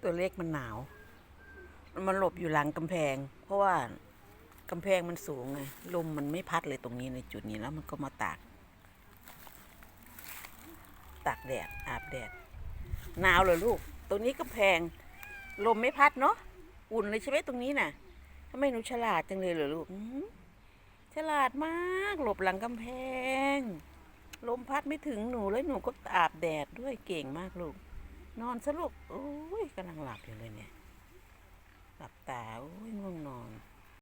ตัวเล็กมันหนาวมันหลบอยู่หลังกำแพงเพราะว่ากำแพงมันสูงไงลมมันไม่พัดเลยตรงนี้ในจุดนี้แล้วมันก็มาตากแดดอาบแดดหนาวเลยลูกตรงนี้กำแพงลมไม่พัดเนาะอุ่นเลยใช่ไหมตรงนี้น่ะทำไมหนูฉลาดจังเลยเหรอลูกฉลาดมากหลบหลังกำแพงลมพัดไม่ถึงหนูเลยหนูก็อาบแดดด้วยเก่งมากลูกนอนซะลูกโอ้ยกำลังหลับอยู่เลยเนี่ยหลับตาโอ้ยง่วงนอน